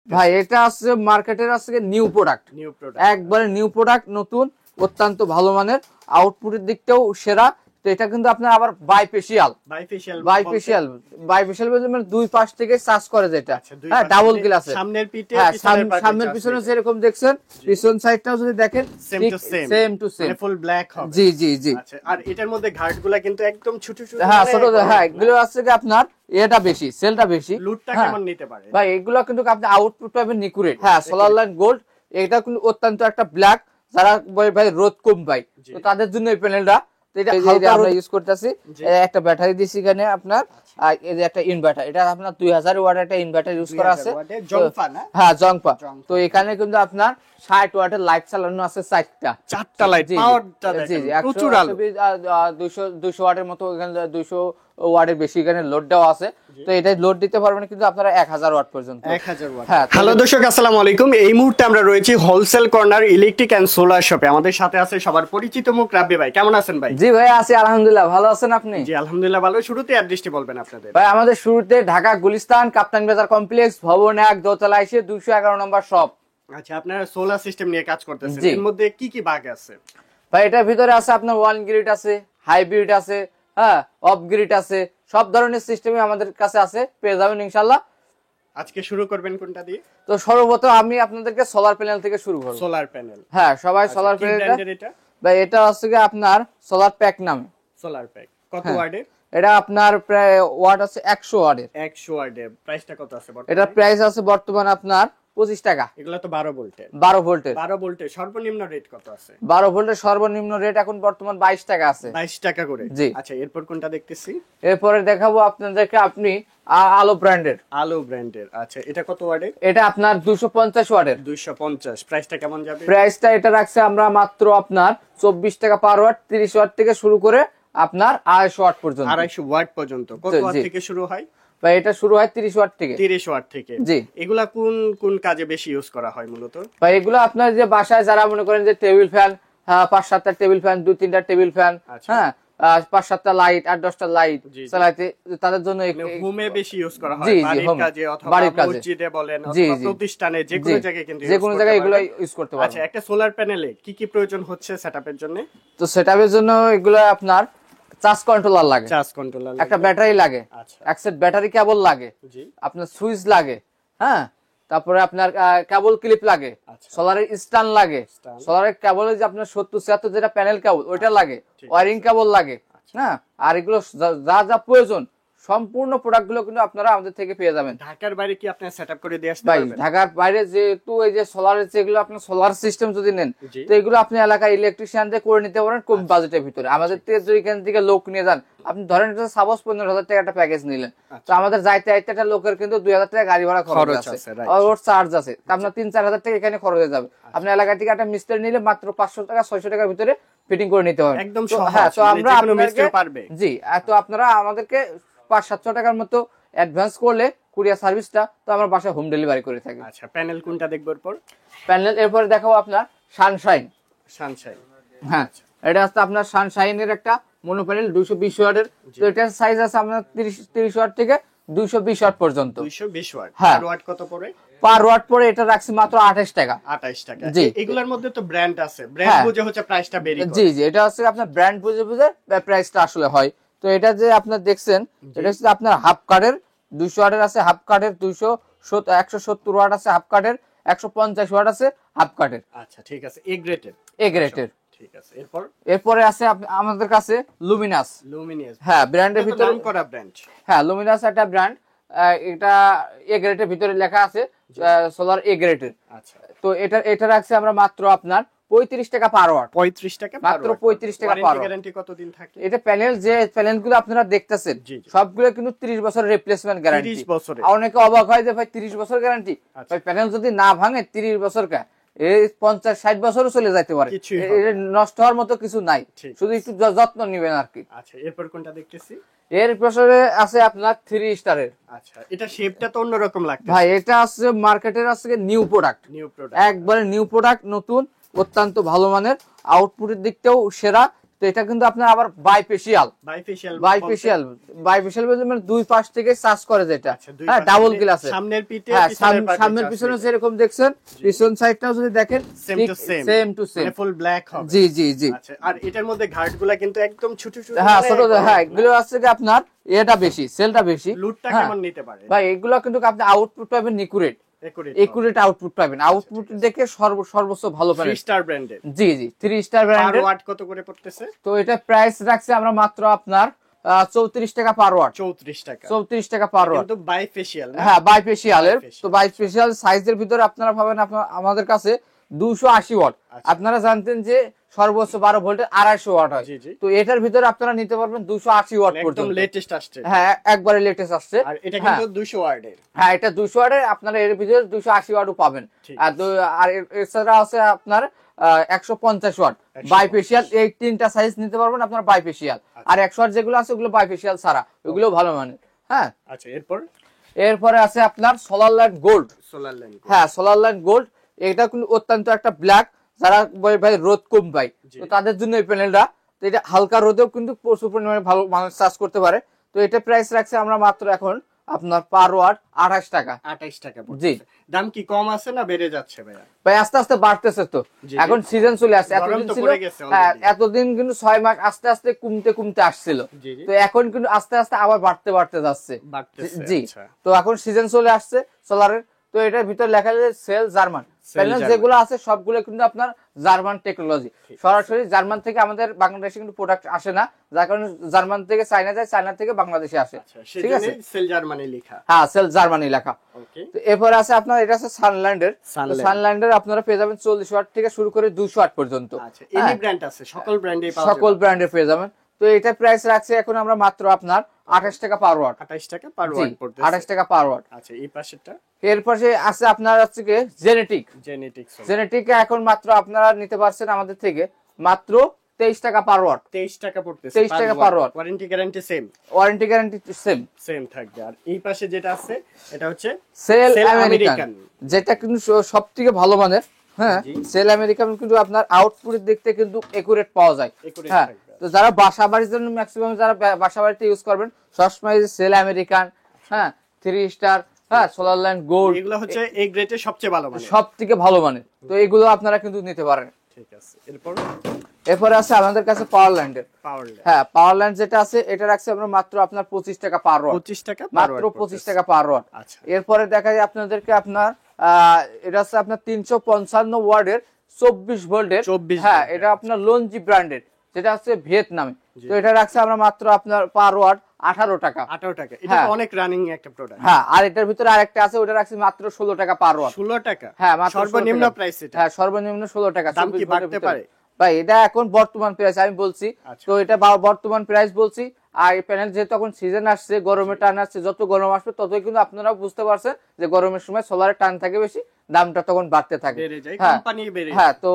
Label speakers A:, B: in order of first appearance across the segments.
A: ভাই এটা আছে মার্কেটের আছে নিউ প্রোডাক্ট, একবারে নিউ প্রোডাক্ট, নতুন, অত্যন্ত ভালো মানের, আউটপুটের দিকটাও সেরা। তো এটা কিন্তু আপনার আবার বাইফেশিয়াল মানে দুই পাশ থেকে চার্জ করে, যেটা হ্যাঁ ডাবল গ্লাস, সামনের পিঠে সামনের পিছনে যেরকম দেখছেন, পিছন সাইডটাও যদি দেখেন same to same
B: full black হবে।
A: জি জি জি।
B: আচ্ছা, আর এটার মধ্যে ঘাটগুলা কিন্তু একদম ছোট ছোট,
A: হ্যাঁ ছোট, হ্যাঁ এগুলো আছে কি আপনার এটা বেশি, সেলটা বেশি।
B: লুটটা কেমন নিতে পারে
A: ভাই? এগুলো কিন্তু আপনি আউটপুট পাবেন নিকুরেট, হ্যাঁ সোলার লাইট গোল্ড। এটা কিন্তু অত্যন্ত একটা ব্ল্যাক, যারা ভাই রোদ কম পায়, তো তাদের জন্য এই প্যানেলটা। এটা আমরা ইউজ করতেছি, একটা ব্যাটারি দিছি এখানে আপনার, আর এই যে একটা ইনভার্টার, এটা আপনার 2000 ওয়াট একটা ইনভার্টার ইউজ করা আছে, হ্যাঁ জংপা। তো এখানে কিন্তু আপনার 60 ওয়াটের লাইট চালানো আছে, চারটা লাইট, পাওয়ারটা দেখেন প্রচুর আলো, 200 ওয়াটের মতো, এখানে 200 ওয়াটের বেশি এখানে লোড দেওয়া আছে। তো এটা লোড দিতে পারবেন কিন্তু আপনারা 1000 ওয়াট পর্যন্ত।
B: 1000 ওয়াট। হ্যালো দর্শক, আসসালামু আলাইকুম। এই মুহূর্তে আমরা রয়েছি wholesale corner electric and solar শপে। আমাদের সাথে আছে সবার পরিচিত মুখ রাব্বি ভাই। কেমন আছেন ভাই?
A: জি ভাই আছি আলহামদুলিল্লাহ, ভালো আছেন আপনি?
B: জি আলহামদুলিল্লাহ ভালো। শুরুতে অ্যাড্রেসটি বলবেন আপনাদের।
A: ভাই আমাদের শুরুতে ঢাকা গুলিস্তান কাপ্তান বাজার কমপ্লেক্স, ভবন 1 দোতলা এসে 211 নম্বর শপ।
B: আচ্ছা, আপনারা সোলার সিস্টেম নিয়ে কাজ করতেছেন, এর মধ্যে কি কি ভাগ আছে?
A: ভাই এটার ভিতরে আছে আপনার ওয়ান গ্রিড আছে, হাইব্রিড আছে, হ্যাঁ অফ গ্রিড আছে, সব ধরনের সিস্টেমই আমাদের কাছে আছে, পেয়ে যাবেন ইনশাআল্লাহ।
B: আজকে শুরু করবেন কোনটা দিয়ে?
A: তো সর্বপ্রথম আমি আপনাদেরকে সোলার প্যানেল থেকে শুরু করব।
B: সোলার প্যানেল,
A: হ্যাঁ সবাই সোলার প্যানেলটা, ভাই এটা হচ্ছে কি আপনার সোলার প্যাক নামে।
B: সোলার প্যাক কত ওয়াটের?
A: এটা আপনার প্রায় ওয়াট আছে 100 ওয়াটের।
B: 100 ওয়াটের প্রাইসটা কত আছে বর্তমানে?
A: এটা প্রাইস আছে বর্তমানে আপনার 25 টাকা।
B: এগুলা তো 12 ভোল্টের।
A: 12 ভোল্টের।
B: 12 ভোল্টের সর্বনিম্ন রেট কত আছে?
A: 12 ভোল্টের সর্বনিম্ন রেট এখন বর্তমান 22 টাকা আছে।
B: 22 টাকা করে।
A: জি।
B: আচ্ছা, এরপর কোনটা দেখতেছি?
A: এরপরে দেখাবো আপনাদেরকে আপনি আলো ব্র্যান্ডের।
B: আলো ব্র্যান্ডের। আচ্ছা, এটা কত ওয়াটের?
A: এটা আপনার 250 ওয়াটের।
B: 250। প্রাইসটা কেমন যাবে?
A: প্রাইসটা এটা রাখছে আমরা মাত্র আপনার 24 টাকা পার ওয়াট, 30 ওয়াট থেকে শুরু করে আপনার 250 ওয়াট পর্যন্ত।
B: 250 ওয়াট পর্যন্ত। কত ওয়াট থেকে শুরু হয়?
A: ভাই এটা শুরু হয় 30 ওয়াট থেকে।
B: 30 ওয়াট থেকে।
A: জি।
B: এগুলা কোন কোন কাজে বেশি ইউজ করা হয় মূলত?
A: ভাই এগুলো আপনার যে বাসায় যারা মনে করেন যে টেবিল ফ্যান, 5-7টা টেবিল ফ্যান, 2-3টা টেবিল ফ্যান, হ্যাঁ 5-7টা লাইট, 8-10টা লাইট চালাতে, তাদের জন্য
B: হোমে বেশি ইউজ করা হয়,
A: জি
B: বাড়ির কাজে অথবা মসজিদে বলেন অথবা প্রতিষ্ঠানে, যে কোনো জায়গায় কিন্তু
A: যে কোনো জায়গায় এগুলো ইউজ করতে পারবেন।
B: আচ্ছা, একটা সোলার প্যানেলে কি কি প্রয়োজন হচ্ছে সেটআপের জন্য?
A: তো সেটআপের জন্য এগুলো আপনার চার্জ কন্ট্রোলার লাগে, একটা ব্যাটারি লাগে, এক সেট ব্যাটারি কেবল লাগে, আপনার সুইচ লাগে, হ্যাঁ তারপরে আপনার কেবল ক্লিপ লাগে, সোলারের স্ট্যান্ড লাগে, সোলারের কেবলের যে আপনার 70-76 যেটা প্যানেল কেবল ওইটা লাগে, ওয়ারিং কেবল লাগে, হ্যাঁ আর এগুলো যা যা প্রয়োজন সম্পূর্ণ প্রোডাক্ট গুলো কিন্তু আপনারা আমাদের থেকে পেয়ে যাবেন।
B: ঢাকার বাইরে কি আপনি সেটআপ করে দিয়ে আসতে পারবেন?
A: ঢাকার বাইরে যেহেতু এই যে সোলারের যেগুলো আপনার সোলার সিস্টেম যদি নেন, তো এগুলো আপনি এলাকায় ইলেকট্রিশিয়ান দিয়ে করে নিতে পারেন কম বাজেটের ভিতরে। আমাদের থেকে যদি এখান থেকে লোক নিয়ে যান, আপনি ধরেন সাপোজ 15,000 টাকা একটা প্যাকেজ নিলেন, তো আমাদের যাইতে আইতে একটা লোকের কিন্তু 2,000 টাকা গাড়ি ভাড়া খরচ আছে, ওর চার্জ আছে, আপনার 3-4 হাজার টাকা এখানে খরচ হয়ে যাবে। আপনি এলাকা থেকে একটা মিস্ত্রি নিলে মাত্র 500 টাকা 600 টাকার ভিতরে ফিটিং করে নিতে হবে
B: একদম।
A: হ্যাঁ, তো আমরা
B: আপনাদেরকে পারবে।
A: জি, তো আপনারা আমাদেরকে 500-700 টাকার মতো অ্যাডভান্স করলে কুরিয়ার সার্ভিসটা তো আমরা বাসায় হোম ডেলিভারি করে থাকি।
B: আচ্ছা, প্যানেল কোনটা দেখব এরপর?
A: প্যানেল এরপরে দেখাবো আপনার সানশাইন। হ্যাঁ এটা হচ্ছে আপনার সানশাইনের একটা মোনো প্যানেল 220 ওয়াটের। তো এটার সাইজ আছে আপনার 30 ওয়াট থেকে 220 ওয়াট পর্যন্ত।
B: 220 ওয়াট।
A: হ্যাঁ।
B: আর ওয়াট কত পড়ে?
A: পার ওয়াট পরে এটা রাখছি মাত্র 28 টাকা।
B: 28 টাকা।
A: জি।
B: এগুলোর মধ্যে তো ব্র্যান্ড আছে, ব্র্যান্ড বুঝে হচ্ছে প্রাইসটা বেরি করে।
A: জি জি, এটা হচ্ছে আপনার ব্র্যান্ড বুঝে প্রাইসটা আসলে হয়। তো এটা যে আপনার দেখছেন, এটা হচ্ছে আপনার হাফ কাটের 200 ওয়াটের আছে, হাফ কাটের 170 ওয়াট আছে, হাফ কাটের 150 ওয়াট আছে, হাফ কাটের।
B: আচ্ছা ঠিক আছে। এ গ্রেডের। ঠিক আছে।
A: এরপরে আছে আমাদের কাছে লুমিনাস। হ্যাঁ ব্র্যান্ডের ভিতরে
B: নাম করা ব্র্যান্ড।
A: হ্যাঁ লুমিনাস একটা ব্র্যান্ড, এটা এ গ্রেডের ভিতরে লেখা আছে সোলার এ গ্রেডের।
B: আচ্ছা,
A: তো এটা রাখছে আমরা মাত্র আপনার 35 টাকা পার ওয়াট।
B: 35 টাকা
A: মাত্র 35 টাকা পার ওয়াট।
B: গ্যারান্টি কতদিন থাকে?
A: এটা প্যানেল যে প্যানেলগুলো আপনারা দেখতেছেন সবগুলো কিন্তু 30 বছরের রিপ্লেসমেন্ট গ্যারান্টি।
B: 30 বছরের।
A: অনেকে অবাক হয় যে ভাই 30 বছর গ্যারান্টি, ভাই প্যানেল যদি না ভাঙে 30 বছর কা এই 50-60 বছরও চলে যেতে পারে, নষ্ট হওয়ার মতো কিছু নাই, শুধু একটু যত্ন নেবেন আর কি।
B: আচ্ছা, এরপর কোনটা দেখতেছি?
A: এর পাশে আছে আপনার 3 স্টারের।
B: আচ্ছা, এটা শেপটা তো অন্যরকম লাগছে
A: ভাই। এটা আছে মার্কেটের আছে নিউ প্রোডাক্ট, একবারে নিউ প্রোডাক্ট, নতুন, অত্যন্ত ভালো মানের, আউটপুটের দিকটাও সেরা। তো এটা কিন্তু আপনার আবার বাইফেশিয়াল বলতে মানে দুই পাশ থেকে চার্জ করে যেটা, হ্যাঁ ডাবল গ্লাসের
B: সামনের পিঠে
A: হ্যাঁ সামনের পিছনে যেরকম দেখছেন পিছন সাইডটাও যদি দেখেন same to same
B: full black হবে।
A: জি জি জি।
B: আচ্ছা, আর এটার মধ্যে ঘাটগুলা কিন্তু একদম ছোট ছোট,
A: হ্যাঁ ছোট, হ্যাঁ এগুলো আছে কি আপনার এটা বেশি সেলটা বেশি।
B: লুটটা কেমন নিতে পারে
A: ভাই এগুলো কিন্তু আপনি আউটপুট পাবেন একুরেট আউটপুট পাবেন, আউটপুট দেখে সর্বোচ্চ ভালো পাবেন
B: 3 স্টার ব্র্যান্ডের।
A: জি জি 3 স্টার ব্র্যান্ডের।
B: ওয়াট কত করে পড়তেছে?
A: তো এটা প্রাইস রাখছে আমরা মাত্র আপনার 34 টাকা পার ওয়াট। 34 টাকা পার ওয়াট,
B: কিন্তু বাইফেশিয়াল না?
A: হ্যাঁ বাইফেশিয়ালের। তো বাইফেশিয়াল সাইজের ভিতরে আপনারা পাবেন আমাদের কাছে 280 ওয়াট। আপনারা জানতেন যে সর্বোচ্চ 12 ভোল্টের 250 ওয়াট হয়, তো এটার ভিতরে আপনারা নিতে পারবেন 280 ওয়াট পর্যন্ত,
B: একদম লেটেস্ট আসছে।
A: হ্যাঁ একবারে লেটেস্ট আসছে।
B: আর এটা কিন্তু 200 ওয়াটের।
A: হ্যাঁ এটা 200 ওয়াটের, আপনারা এর ভিতরে 280 ওয়াটও পাবেন। আর এছাড়া আছে আপনার 150 ওয়াট বাইফেশিয়াল। এই তিনটা সাইজ নিতে পারবেন আপনারা বাইফেশিয়াল। আর 100 ওয়াট যেগুলো আছে ওগুলো বাইফেশিয়াল ছাড়া, ওগুলো ভালো মানের। হ্যাঁ
B: আচ্ছা, এরপরে আছে আপনার
A: সোলার লাইট গোল্ড। হ্যাঁ সোলার লাইট গোল্ড, এটা কিন্তু অত্যন্ত একটা ব্ল্যাক, যারা ভাই রোদ কম পায় তো তাদের জন্য এই প্যানেলটা। তো এটা হালকা রোদেও কিন্তু প্রচুর পরিমাণে ভালো মানুষ চার্জ করতে পারে। তো এটা প্রাইস রাখছে আমরা মাত্র এখন আপনার পার ওয়াট 28 টাকা।
B: 28 টাকা
A: জি।
B: দাম কি কম আছে না বেড়ে যাচ্ছে ভাইয়া?
A: ভাই আস্তে আস্তে বাড়তেছে, তো এখন সিজন চলে আসছে। এতদিন ছিল, হ্যাঁ এতদিন কিন্তু 6 মাস আস্তে আস্তে কমতে আসছিল, তো এখন কিন্তু আস্তে আস্তে আবার বাড়তে যাচ্ছে। জি, তো এখন সিজন চলে আসছে সোলারের। তো এটার ভিতরে লেখা আছে সেল জার্মান। প্যানেল যেগুলো আছে সবগুলো কিন্তু আপনার জার্মান টেকনোলজি, সরাসরি জার্মান থেকে আমাদের বাংলাদেশে কিন্তু প্রোডাক্ট আসে না, যার কারণে জার্মান থেকে চায়না যায়, চায়না থেকে বাংলাদেশে আসে। ঠিক আছে,
B: সেল জার্মানি লেখা।
A: হ্যাঁ সেল জার্মানি লেখা। তো এরপরে আছে আপনার এটা আছে সানল্যান্ডের আপনারা পেয়ে যাবেন 40 ওয়াট থেকে শুরু করে 200 ওয়াট পর্যন্ত।
B: এনি ব্র্যান্ড আছে,
A: সকল ব্র্যান্ডে পেয়ে যাবেন। তো এটা প্রাইস রাখছে এখন আমরা মাত্র আপনার 28 টাকা পার ওয়াট।
B: 28 টাকা পার ওয়াট পড়তেছে।
A: 28 টাকা পার ওয়াট।
B: আচ্ছা, এই পাশেরটা?
A: এর পাশে আছে আপনার হচ্ছে কি জেনেটিক এখন মাত্র আপনারা নিতে পারছেন আমাদের থেকে মাত্র 23 টাকা পার ওয়াট।
B: 23 টাকা পড়তেছে।
A: 23 টাকা per watt.
B: Warranty guarantee same থাকবে। আর এই পাশে যেটা আছে এটা হচ্ছে
A: সেল আমেরিকান, যেটা কিন্তু সবথেকে ভালো মানের। হ্যাঁ সেল আমেরিকান কিন্তু আপনার আউটপুটের দিক থেকে কিন্তু একুরেট পাওয়া যায়। হ্যাঁ, তো যারা বাসা বাড়ির জন্য ম্যাক্সিমাম যারা বাসা বাড়িতে ইউজ করবেন সবসময় সেল আমেরিকান, হ্যাঁ 3 স্টার, হ্যাঁ সোলার লাইট গোল্ড,
B: এগুলো হচ্ছে এই গ্রেডের সবচেয়ে ভালো মানের,
A: সবথেকে ভালো মানের। তো এগুলো আপনারা কিন্তু নিতে পারেন।
B: ঠিক আছে,
A: এরপরে আছে আমাদের কাছে পাওয়ার ল্যান্ডের। হ্যাঁ পাওয়ার ল্যান্ড যেটা আছে এটা রাখছে আমরা মাত্র আপনার 25 টাকা পার ওয়াট।
B: 25 টাকা
A: মাত্র 25 টাকা পার ওয়াট। এরপরে দেখা যায় আপনাদেরকে আপনার এটা আছে আপনার 355 ওয়াটের 24 ভোল্টের। হ্যাঁ এটা আপনার লঞ্জি ব্র্যান্ডের, যেটা আছে ভিয়েতনামে। তো এটা রাখছে আমরা মাত্র আপনার পার ওয়াট 18 টাকা।
B: এটা তো অনেক রানিং একটা প্রোডাক্ট।
A: হ্যাঁ, আর এটার ভিতরে আরেকটা আছে, ওটা রাখছে মাত্র 16 টাকা পার ওয়াট।
B: 16 টাকা?
A: হ্যাঁ মাত্র
B: সর্বনিম্ন প্রাইস এটা।
A: হ্যাঁ সর্বনিম্ন 16 টাকা।
B: দাম কি বাড়তে পারে?
A: ভাই এটা এখন বর্তমান প্রাইস আমি বলছি, তো এটা বর্তমান প্রাইস বলছি। আর এই প্যানেল যেহেতু এখন সিজন আসছে, গরমের টান আসছে, যত গরম আসবে ততই কিন্তু আপনারা বুঝতে পারছেন যে গরমের সময় সোলারের টান থাকে বেশি, দামটা তখন বাড়তে থাকে। হ্যাঁ, তো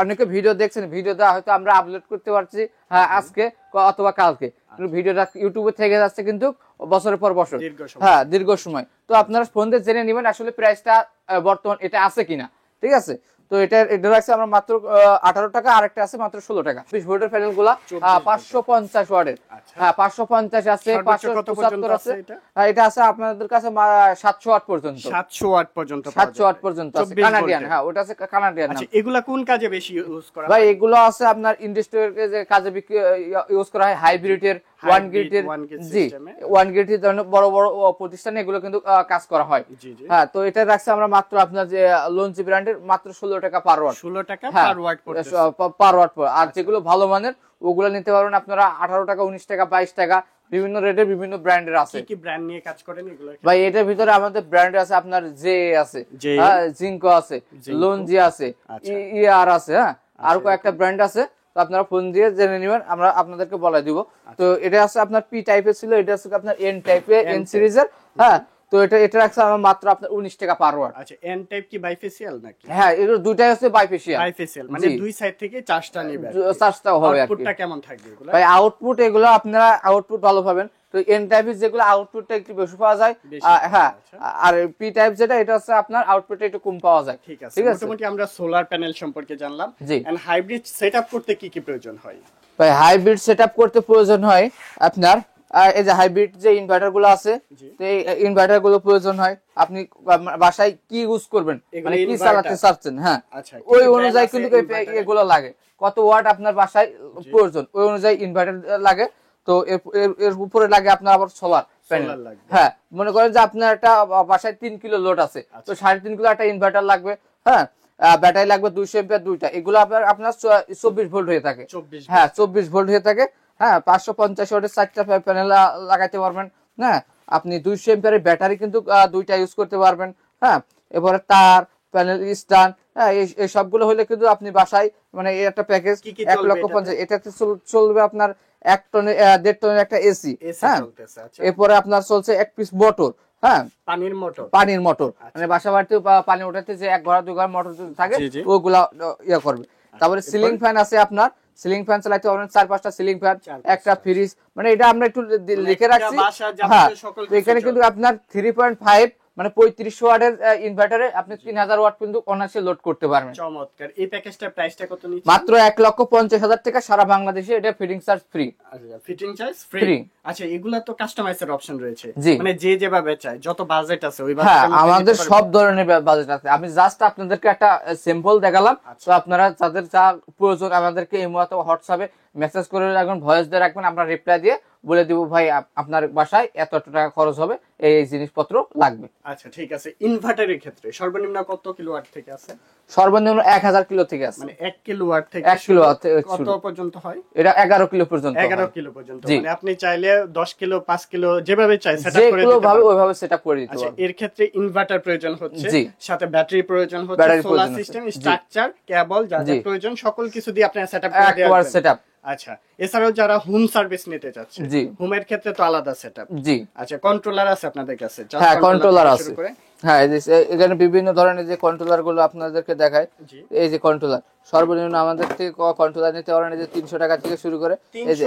A: অনেকে ভিডিও দেখছেন, ভিডিওটা হয়তো আমরা আপলোড করতে পারছি হ্যাঁ আজকে অথবা কালকে, ভিডিওটা ইউটিউবে থেকে যাচ্ছে কিন্তু বছরের পর বছর, হ্যাঁ দীর্ঘ সময়। তো আপনারা ফোন দিয়ে জেনে নেবেন আসলে প্রাইসটা বর্তমান এটা আছে কিনা। ঠিক আছে, তো এটা রাখছে আমরা মাত্র 18 টাকা। আরেকটা আছে মাত্র 16 টাকা। 20 ভোল্টের প্যানেল গুলা 550 ওয়াটের। হ্যাঁ 550 আছে, 575 আছে। হ্যাঁ এটা আছে আপনাদের কাছে 700 ওয়াট পর্যন্ত।
B: 700 ওয়াট পর্যন্ত
A: আছে কানাডিয়ান। হ্যাঁ ওটা আছে কানাডিয়ান।
B: আচ্ছা, এগুলা কোন কাজে বেশি ইউজ করা হয়?
A: ভাই এগুলো আছে আপনার ইন্ডাস্ট্রিয়াল কাজে ইউজ করা হয়। হাইব্রিডের, 1 গ্রিডের, জি 1 গ্রিডের ধরনের বড় বড় প্রতিষ্ঠানে এগুলো কিন্তু কাজ করা হয়। হ্যাঁ, তো এটা রাখছে আমরা মাত্র আপনার যে লঞ্চি ব্র্যান্ডের মাত্র 16 টাকা পার ওয়াট।
B: 16 টাকা পার ওয়াট
A: পার ওয়াট। আর যেগুলো ভালো মানের ওগুলো নিতে পারবেন আপনারা 18 টাকা, 19 টাকা, 22 টাকা, বিভিন্ন রেটের বিভিন্ন ব্র্যান্ডের আছে।
B: কি ব্র্যান্ড নিয়ে কাজ করেন এগুলো?
A: ভাই এটার ভিতরে আমাদের ব্র্যান্ড আছে আপনার জে আছে, হ্যাঁ জিঙ্কো আছে, লঞ্জি আছে, ইআর আছে, হ্যাঁ আর কয়েকটা ব্র্যান্ড আছে। তো আপনারা ফোন দিয়ে জেনে নেবেন, আমরা আপনাদেরকে বলে দিব। তো এটা আছে আপনার পি টাইপের ছিল, এটা আছে আপনার এন টাইপের, এন সিরিজের। হ্যাঁ, তো এটা রাখছে আমার মাত্র আপনার 19 টাকা পার ওয়াট।
B: আচ্ছা, এন টাইপ কি বাইফেসিয়াল নাকি?
A: হ্যাঁ, এগুলো দুইটাই হচ্ছে বাইফেসিয়াল।
B: বাইফেসিয়াল মানে দুই সাইড থেকে চার্জটা নেবে,
A: চার্জটা হবে আর কি।
B: আউটপুটটা কেমন থাকবে এগুলো?
A: ভাই আউটপুট এগুলো আপনারা আউটপুট ভালো পাবেন। তো এন টাইপের যেগুলো আউটপুটটা একটু বেশি পাওয়া যায়, হ্যাঁ, আর পি টাইপ যেটা এটা হচ্ছে আপনার আউটপুটটা একটু কম পাওয়া যায়।
B: ঠিক আছে, মোটামুটি আমরা সোলার প্যানেল সম্পর্কে জানলাম। এন্ড হাইব্রিড সেটআপ করতে কি কি প্রয়োজন হয়?
A: ভাই হাইব্রিড সেটআপ করতে প্রয়োজন হয় আপনার এই যে হাইব্রিড যে ইনভার্টার গুলো আছে, তো এই ইনভার্টার গুলো প্রয়োজন হয়। আপনি বাসায় কি ইউজ করবেন, মানে কি চালাতে চাচ্ছেন, হ্যাঁ, ওই অনুযায়ী কিন্তু এগুলো লাগে। কত ওয়াট আপনার বাসায় প্রয়োজন ওই অনুযায়ী ইনভার্টার লাগে। তো এর উপরে লাগে আপনার আবার সোলার প্যানেল। হ্যাঁ, মনে করেন যে আপনার একটা বাসায় 3 কিলো লোড আছে, তো 3.5 কিলো একটা ইনভার্টার লাগবে। হ্যাঁ, ব্যাটারি লাগবে 200 এম্পিয়ার দুইটা। এগুলো আপনার 24 ভোল্ট হয়ে থাকে। হ্যাঁ, 24 ভোল্ট হয়ে থাকে। হ্যাঁ, 550 ওয়াটের 4টা প্যানেল লাগাইতে পারবেন। হ্যাঁ, আপনি 200 এম্পিয়ারের ব্যাটারি কিন্তু দুইটা ইউজ করতে পারবেন। হ্যাঁ, এবারে তার প্যানেল স্ট্যান্ড, হ্যাঁ, এই সবগুলো হলে কিন্তু আপনি বাসায় মানে এই একটা প্যাকেজ 1,50,000 এটাতে চলবে আপনার 1 টনের 1.5 টনের একটা এসি। হ্যাঁ, এরপরে আপনার চলছে 1 পিস মোটর। হ্যাঁ, পানির মোটর মানে বাসা বাড়িতে পানি ওঠাতে যে 1 ঘর 2 ঘর মোটর থাকে ওগুলা ইয়া করবে। তারপরে সিলিং ফ্যান আছে আপনার, সিলিং ফ্যান চালাতে পারবেন 4-5টা সিলিং ফ্যান, একটা ফ্রিজ, মানে এটা আমরা একটু লিখে রাখছি। হ্যাঁ, এখানে কিন্তু আপনার 3.5 মানে 35 ওয়াটের ইনভার্টারে আপনি 3000 ওয়াট কিন্তু অনায়াসে লোড করতে পারবেন।
B: চমৎকার। এই প্যাকেজটার প্রাইসটা কত নিচ্ছে?
A: মাত্র 1,50,000 টাকা, সারা বাংলাদেশে এটা ফিটিং চার্জ ফ্রি।
B: আচ্ছা, ফিটিং চার্জ ফ্রি। আচ্ছা, এগুলা তো কাস্টমাইজের অপশন রয়েছে, মানে যে যেভাবে চায়, যত বাজেট আছে ওই বাজেটে।
A: হ্যাঁ, আমাদের সব ধরনের বাজেট আছে। আমি জাস্ট আপনাদেরকে একটা স্যাম্পল দেখালাম। তো আপনারা যাদের যা প্রয়োজন আমাদেরকে এই মুহূর্তে হোয়াটসঅ্যাপে মেসেজ করে রাখবেন, ভয়েস দিয়ে রাখবেন, আমরা রিপ্লাই দিয়ে বলে দিব ভাই আপনার বাসায় এত টাকা খরচ হবে, এই জিনিসপত্র লাগবে।
B: আচ্ছা, ঠিক আছে। ইনভার্টারের ক্ষেত্রে সর্বনিম্ন কত কিলোওয়াট থেকে আছে?
A: সর্বনিম্ন 1000 কিলো থেকে আছে।
B: মানে 1 কিলোওয়াট থেকে
A: 1 কিলোওয়াট
B: কত পর্যন্ত হয়?
A: এটা 11 কিলো পর্যন্ত।
B: 11 কিলো পর্যন্ত। মানে আপনি চাইলে 10 কিলো 5 কিলো যেভাবে চাই সেটআপ করে
A: দিতে পারবেন, ওইভাবে সেটআপ করে দিতে পারবেন।
B: আচ্ছা, এর ক্ষেত্রে ইনভার্টার প্রয়োজন হচ্ছে, সাথে ব্যাটারি প্রয়োজন হচ্ছে, সোলার সিস্টেম, স্ট্রাকচার, কেবল যা যা প্রয়োজন সকল কিছু দিয়ে আপনি সেটআপ করে দেওয়া যাবে। সেটআপ। আচ্ছা, এছাড়াও যারা হোম সার্ভিস নিতে চাচ্ছে, হোমের ক্ষেত্রে তো আলাদা সেটআপ। জি। আচ্ছা, কন্ট্রোলার আছে আপনাদের কাছে?
A: হ্যাঁ, কন্ট্রোলার আছে। হ্যাঁ, এখানে বিভিন্ন ধরনের যে কন্ট্রোলার গুলো আপনাদেরকে দেখায়। এই যে কন্ট্রোলার সর্বনিম্ন আমাদের থেকে কন্ট্রোলার নিতে পারেন এই যে 300 টাকা থেকে শুরু করে। এই যে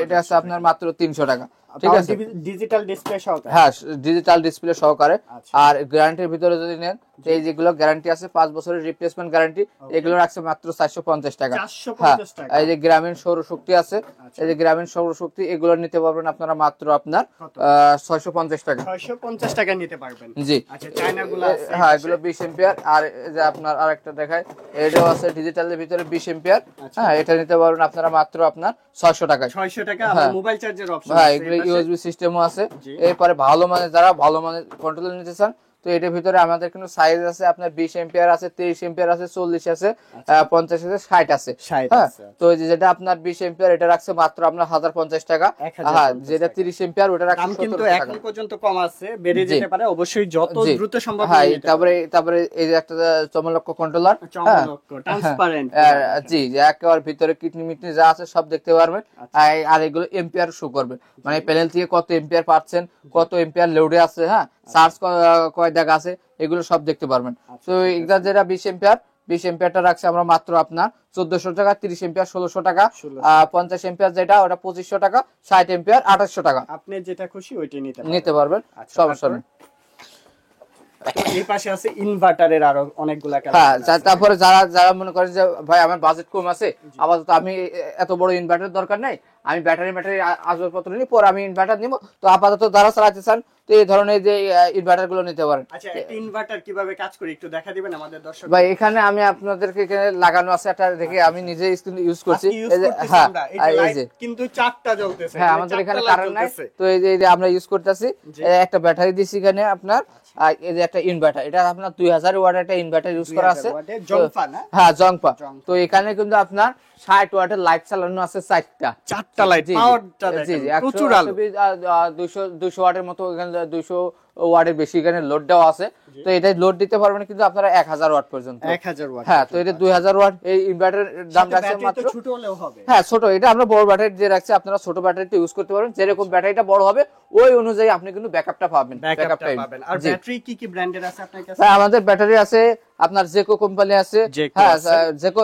A: এটা আছে আপনার মাত্র 300 টাকা। ঠিক আছে,
B: ডিজিটাল ডিসপ্লে সহকারে।
A: হ্যাঁ, ডিজিটাল ডিসপ্লে সহকারে। আর গ্যারান্টির ভিতরে যদি নেন, এই যেগুলো গ্যারান্টি আছে 5 বছরের রিপ্লেসমেন্ট গ্যারান্টি, এগুলো রাখছে মাত্র 450 টাকা। হ্যাঁ, এই যে গ্রামীণ সৌরশক্তি আছে, এই যে গ্রামীণ সৌরশক্তি, এগুলো নিতে পারবেন আপনারা মাত্র আপনার 650 টাকা।
B: 650 টাকা নিতে পারবেন।
A: জি।
B: আচ্ছা, চায়নাগুলো আছে?
A: হ্যাঁ, এগুলো 20 এম্পিয়ার। আর এই যে আপনার আরেকটা দেখায়, এটাও আছে ডিজিটালের ভিতরে 20 এম্পিয়ার। হ্যাঁ, এটা নিতে পারবেন আপনারা মাত্র আপনার 600 টাকায়।
B: 600 টাকা। আবার মোবাইল চার্জের অপশন আছে।
A: হ্যাঁ, এগুলো ইউএসবি সিস্টেমও আছে। এরপরে ভালো মানের, যারা ভালো মানের কন্ট্রোলার নিতে চান, তো এটার ভিতরে আমাদের কিন্তু সাইজ আছে আপনার 20 এম্পিয়ার আছে, 23 এম্পিয়ার আছে, 40 আছে, 50 আছে, 60 আছে। হ্যাঁ, তো যেটা আপনার 20 এম্পিয়ার এটা রাখছে মাত্র আপনার 1050 টাকা। হ্যাঁ, যেটা 30 এম্পিয়ার ওটা রাখছে 1700
B: কিন্তু
A: টাকা।
B: এখন পর্যন্ত কম আছে, বেড়ে যেতে পারে, অবশ্যই যত দ্রুত সম্ভব।
A: হ্যাঁ, তারপরে এই যে একটা চমলক্ষ কন্ট্রোলার,
B: ট্রান্সপারেন্ট।
A: জি, একেবারে ভিতরে কিডনি মিটনি যা আছে সব দেখতে পারবেন। আর এগুলো এম্পিয়ার শো করবে, মানে প্যানেল থেকে কত এম্পিয়ার পাচ্ছেন, কত এম্পিয়ার লোডে আছে, হ্যাঁ, চার্জ কয় দেখা আছে, এগুলো সব দেখতে পারবেন। তো এটা যেটা 20 এম্পিয়ারটা রাখছে আমরা মাত্র আপনার 1400 টাকা, 30 এম্পিয়ার 1600 টাকা, 50 এম্পিয়ার যেটা ওটা 2500 টাকা, 60 এম্পিয়ার 2800 টাকা।
B: আপনি যেটা খুশি ওইটাই নিতে
A: পারবেন, সমস্যা নেই।
B: এই পাশে আছে ইনভার্টারের আরো অনেকগুলা কালার।
A: হ্যাঁ, তারপরে যারা মনে করেন যে ভাই আমার বাজেট কম আছে, আপাতত আমি এত বড় ইনভার্টার দরকার নাই, আমি ব্যাটারি আসবাবপত্র নিই, পরে আমি ইনভার্টার নিব, তো আপাতত যারা চালাতে চান তো এই ধরনের যে ইনভার্টার গুলো নিতে পারেন।
B: আচ্ছা, একটা ইনভার্টার কিভাবে কাজ করে একটু দেখা দিবেন আমাদের দর্শক
A: ভাই? এখানে আমি আপনাদেরকে এখানে লাগানো আছে একটা, দেখে আমি নিজে ইউজ করছি।
B: হ্যাঁ, এই যে কিন্তু চারটা জ্বলতেছে।
A: হ্যাঁ, আমাদের এখানে কারেন্ট নাই, তো এই যে আমরা ইউজ করতেছি। একটা ব্যাটারি দিছি এখানে আপনার, আর এই যে একটা ইনভার্টার, এটা আপনার 2000 ওয়াটের একটা ইনভার্টার ইউজ করা আছে।
B: জংপা না?
A: হ্যাঁ, জংপা। তো এখানে কিন্তু আপনার 60 ওয়াটের লাইট চালানো আছে 4টা।
B: চারটা লাইট পাওয়ারটা
A: জি জি
B: প্রচুর আলো
A: 200 ওয়াটের মতো, এখানে 200 ওয়াটের বেশি এখানে লোড দেওয়া আছে। তো এটা লোড দিতে পারবেন কিন্তু আপনারা 1000 ওয়াট পর্যন্ত।
B: 1000 ওয়াট,
A: হ্যাঁ। তো এটা 2000 ওয়াট এই ইনভার্টারের দাম রাখছে মাত্র।
B: ছোট হলেও হবে।
A: হ্যাঁ ছোট, এটা আমরা বড় ব্যাটারি দিয়ে রাখছি, আপনারা ছোট ব্যাটারিটা ইউজ করতে পারেন। যেরকম ব্যাটারিটা বড় হবে ওই অনুযায়ী আপনি কিন্তু ব্যাকআপটা পাবেন।
B: পাবেন। আর ব্যাটারি কি ব্র্যান্ডের আছে আপনার কাছে?
A: হ্যাঁ আমাদের ব্যাটারি আছে আপনার জেকো কোম্পানি আছে। হ্যাঁ জেকো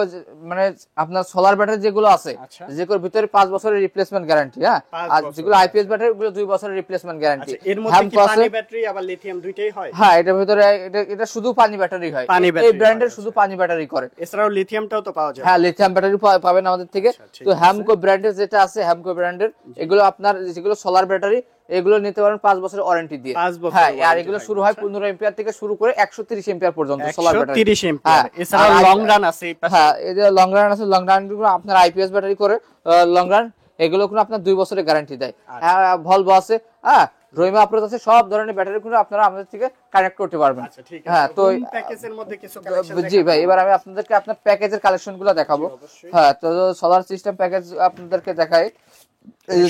A: মানে আপনার সোলার ব্যাটারি যেগুলো আছে, জেকোর ভিতরে 5 বছরের রিপ্লেসমেন্ট গ্যারান্টি। হ্যাঁ আর যেগুলো আইপিএস ব্যাটারি ওগুলো 2 বছরের রিপ্লেসমেন্ট গ্যারান্টি।
B: এর মধ্যে কি পানি ব্যাটারি আবার লিথিয়াম দুইটাই হয়?
A: হ্যাঁ এটার ভিতরে এটা শুধু পানি ব্যাটারি হয়, এই ব্র্যান্ডের শুধু পানি ব্যাটারি করে।
B: এছাড়াও লিথিয়ামটাও তো পাওয়া যায়।
A: হ্যাঁ লিথিয়াম ব্যাটারি পাবেন আমাদের থেকে। তো হ্যামকো ব্র্যান্ডের যেটা আছে, হ্যামকো ব্র্যান্ডের এগুলো আপনার যেগুলো সোলার ব্যাটারি এগুলো নিতে পারেন 5 বছরের ওয়ারেন্টি দিয়ে। হ্যাঁ আর এগুলো শুরু হয় 15 এম্পিয়ার থেকে শুরু করে 130 এম্পিয়ার পর্যন্ত সোলার ব্যাটারি।
B: 130 এম্পিয়ার। এছাড়াও লং রান আছে।
A: হ্যাঁ এই যে লং রান আছে, লং রান গুলো আপনার আইপিএস ব্যাটারি করে লং রান, এগুলো কোনো আপনার 2 বছরের গ্যারান্টি দেয়। ভলভো আছে, হ্যাঁ রহিমা আপ্রোচ আছে, সব ধরনের ব্যাটারি গুলো আপনারা আমাদের থেকে কানেক্ট করতে পারবেন।
B: আচ্ছা ঠিক আছে।
A: হ্যাঁ তো
B: প্যাকেজের মধ্যে কিছু কালেকশন
A: জি ভাই এবার আমি আপনাদেরকে আপনার প্যাকেজের কালেকশন গুলো দেখাবো। হ্যাঁ তো সোলার সিস্টেম প্যাকেজ আপনাদেরকে দেখাই।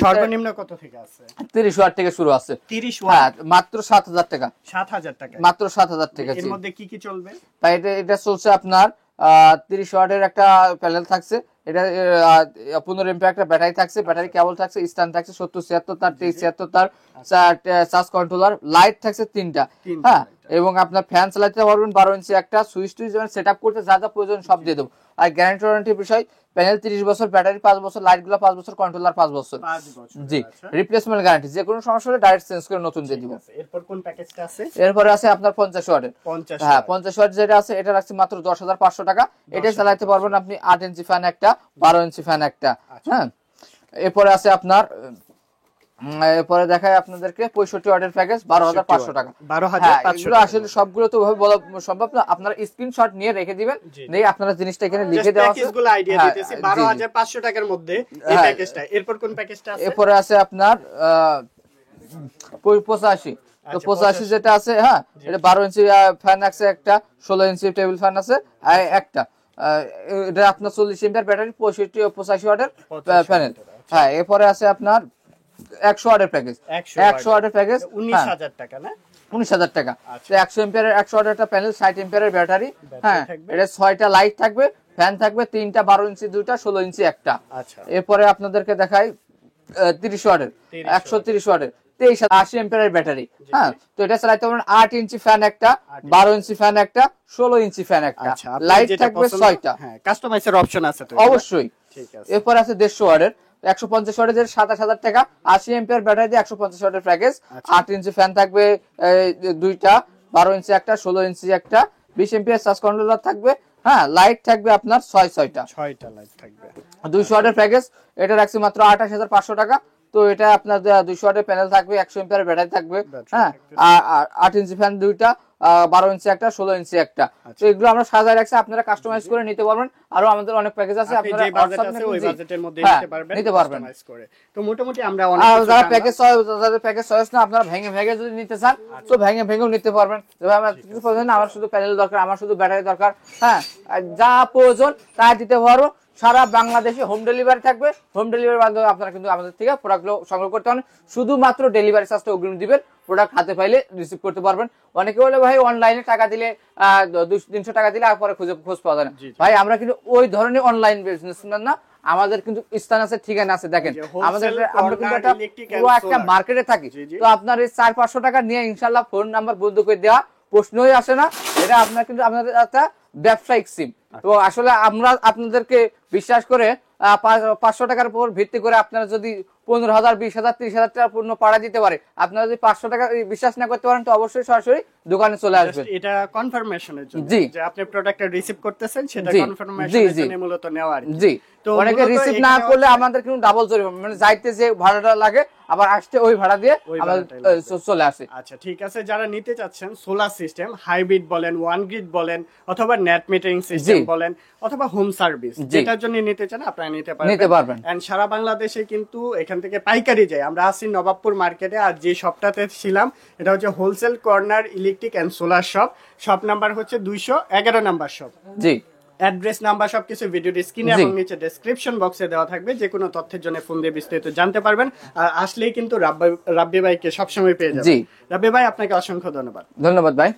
B: সর্বনিম্ন কত থেকে আছে?
A: 30 ওয়াট থেকে শুরু আছে।
B: 30
A: হ্যাঁ
B: ওয়াট
A: মাত্র 7000 টাকা।
B: 7000 টাকা
A: মাত্র 7000 টাকা।
B: এর মধ্যে কি চলবে?
A: তাই এটা চলছে আপনার 30 ওয়াটের একটা প্যানেল থাকছে, এটা 15 এমপিয়ার একটা ব্যাটারি থাকছে, ব্যাটারি কেবল থাকছে, স্ট্যান্ড থাকছে 70-76 তার 23-76 তার, চার্জ কন্ট্রোলার, লাইট থাকছে 3টা। হ্যাঁ এবং আপনার ফ্যান চালাতে পারবেন 12 ইঞ্চি, একটা সুইচ টুইচ সেটআপ করতে যা যা প্রয়োজন সব দিয়ে দেবো। আর গ্যারান্টি ওয়ারেন্টির বিষয়, প্যানেল 30 বছর, ব্যাটারি 5 বছর, লাইট গুলো 5 বছর, কন্ট্রোলার 5 বছর। জি রিপ্লেসমেন্ট গ্যারান্টি, যে কোনো সমস্যা হলে ডাইরেক্ট চেঞ্জ করে নতুন দিয়ে দিব।
B: এরপর কোন প্যাকেজটা আছে?
A: এরপরে আছে আপনার 50 ওয়াটের। হ্যাঁ 50 ওয়াট যেটা আছে এটা রাখছি মাত্র 10500 টাকা। এটা চালাতে পারবেন আপনি 8 ইঞ্চি ফ্যান একটা, 12 ইঞ্চি ফ্যান একটা। হ্যাঁ এরপরে আছে আপনার, এরপরে দেখায় আপনাদেরকে 65 ওয়াটের প্যাকেজ 12500 টাকা। 12500 আসলে সবগুলো তো ভাবে বলা সম্ভব না, আপনারা স্ক্রিনশট নিয়ে রেখে দিবেন, নেই আপনারা জিনিসটা এখানে লিখে দেওয়া আছে।
B: প্যাকেজগুলো আইডিয়া দিতেছি 12500 টাকার মধ্যে এই প্যাকেজটা। এরপর কোন প্যাকেজটা আছে?
A: এরপরে আছে আপনার 85। তো 85 যেটা আছে, হ্যাঁ এটা 12 ইঞ্চি ফ্যান আছে একটা, 16 ইঞ্চি টেবিল ফ্যান আছে আর একটা, এটা আপনার 40 এমপিয়ার ব্যাটারি, 85 ওয়াটের প্যানেল। হ্যাঁ এরপরে আছে আপনার 100 ওয়াটের প্যাকেজ। 100 ওয়াটের প্যাকেজ
B: 19000 টাকা না?
A: 19000 টাকা। তো 100 এমপিয়ারের 100 ওয়াটের একটা প্যানেল, 60 এমপিয়ারের ব্যাটারি। হ্যাঁ এটা 6টা লাইট থাকবে, ফ্যান থাকবে 3টা, 12 ইঞ্চি 2টা, 16 ইঞ্চি একটা।
B: আচ্ছা
A: এরপরে আপনাদেরকে দেখাই 30 ওয়াটের, 130 ওয়াটের 2380 এমপিয়ারের ব্যাটারি। হ্যাঁ তো এটা চালাতে পারবেন 8 ইঞ্চি ফ্যান একটা, 12 ইঞ্চি ফ্যান একটা, 16 ইঞ্চি ফ্যান একটা, লাইট থাকবে 6টা।
B: হ্যাঁ কাস্টমাইজের অপশন আছে তো
A: অবশ্যই।
B: ঠিক আছে।
A: এরপর আছে 150 ওয়াটের, 150 ওয়াটের 27000 টাকা, 80 এমপিয়ার ব্যাটারি দিয়ে 150 ওয়াটের প্যাকেজ। 8 ইঞ্চি ফ্যান থাকবে 2টা, 12 ইঞ্চি একটা, 16 ইঞ্চি একটা, 20 এমপিয়ার চার্জ কন্ট্রোলার থাকবে। হ্যাঁ লাইট থাকবে আপনার 6টা
B: লাইট থাকবে।
A: 200 ওয়াটের প্যাকেজ, এটা রাখছি মাত্র 28500 টাকা। তো এটা আপনার 200 ওয়াটের প্যানেল থাকবে, 100 এমপিয়ার ব্যাটারি থাকবে। হ্যাঁ আর 8 ইঞ্চি ফ্যান 2টা, 12 ইঞ্চি একটা, 16 ইঞ্চি একটা। তো এগুলো আমরা সাজায় রাখছি, আপনারা কাস্টমাইজ করে নিতে পারবেন। আরো আমাদের অনেক প্যাকেজ আছে, আপনারা
B: যে বাজেট আছে ওই বাজেটের মধ্যে নিতে পারবেন কাস্টমাইজ করে। তো মোটামুটি আমরা অনেক কিছু
A: যারা প্যাকেজ যাদের প্যাকেজ চয়েস না, আপনারা ভেঙে ভেঙে যদি নিতে চান তো ভেঙেও নিতে পারবেন। যেভাবে আমার কিছু প্রয়োজন, আমার শুধু প্যানেল দরকার, আমার শুধু ব্যাটারি দরকার, হ্যাঁ যা প্রয়োজন তাই দিতে পারবো। সারা বাংলাদেশে হোম ডেলিভারি থাকবে। হোম ডেলিভারির মাধ্যমে আপনারা কিন্তু আমাদের থেকে প্রোডাক্টগুলো সংগ্রহ করতে পারেন। শুধুমাত্র ডেলিভারি চার্জটা অগ্রিম দিবেন, প্রোডাক্ট হাতে পাইলে রিসিভ করতে পারবেন। অনেকে বলে ভাই অনলাইনে টাকা দিলে 200-300 টাকা দিলে আর পরে খোঁজ পাওয়া যায় না। ভাই আমরা কিন্তু ওই ধরনের অনলাইন বিজনেসম্যান না, আমাদের কিন্তু স্থান আছে, ঠিকানা আছে। দেখেন আমাদের আমরা কিন্তু একটা পুরো একটা মার্কেটে থাকি। তো আপনার এই 400-500 টাকা নিয়ে ইনশাল্লাহ ফোন নাম্বার বন্ধ করে দেওয়া প্রশ্নই আসে না। এটা আপনার কিন্তু আপনাদের একটা ব্যবসায়িক সিম। তো আসলে আমরা আপনাদেরকে বিশ্বাস করে 500 টাকার উপর ভিত্তি করে আপনারা যদি 15,000, 20,000, 30,000 টাকা পণ্য পাড়া দিতে পারে, আপনারা যদি 500 টাকা বিশ্বাস না করতে পারেন তো অবশ্যই সরাসরি দোকানে চলে আসবেন।
B: এটা কনফার্মেশনের জন্য
A: জি,
B: যে আপনি প্রোডাক্টটা রিসিভ করতেছেন সেটা কনফার্মেশনের জন্য মূলত নেওয়া আর
A: জি। তো অনেকে রিসিভ না করলে আমাদের কিন্তু ডাবল জরিমানা, মানে যাইতে যে ভাড়াটা লাগে আবার আসতে ওই ভাড়া দিয়ে আমাদের চলে আসে।
B: আচ্ছা ঠিক আছে, যারা নিতে চাচ্ছেন সোলার সিস্টেম, হাইব্রিড বলেন, ওয়ান গ্রিড বলেন, অথবা নেট মিটারিং সিস্টেম বলেন, অথবা হোম সার্ভিস, যেটার জন্য নিতে চান আপনারা নিতে পারবেন। এন্ড সারা বাংলাদেশে কিন্তু এখান থেকে পাইকারি যায়। আমরা আছি নবাবপুর মার্কেটে, আর যে শপটাতে ছিলাম এটা হচ্ছে wholesale corner electric and solar shop. Shop number হচ্ছে 211 নাম্বার শপ।
A: জি
B: অ্যাড্রেস নাম্বার সবকিছু ভিডিওর স্ক্রিনে এবং নিচে ডেসক্রিপশন বক্সে দেওয়া থাকবে, যে কোনো তথ্যের জন্য ফোন দিয়ে বিস্তারিত জানতে পারবেন। আর আসলেই কিন্তু রাব্বি ভাইকে সবসময় পেয়ে যাবেন। রাব্বি ভাই আপনাকে অসংখ্য ধন্যবাদ।
A: ধন্যবাদ ভাই।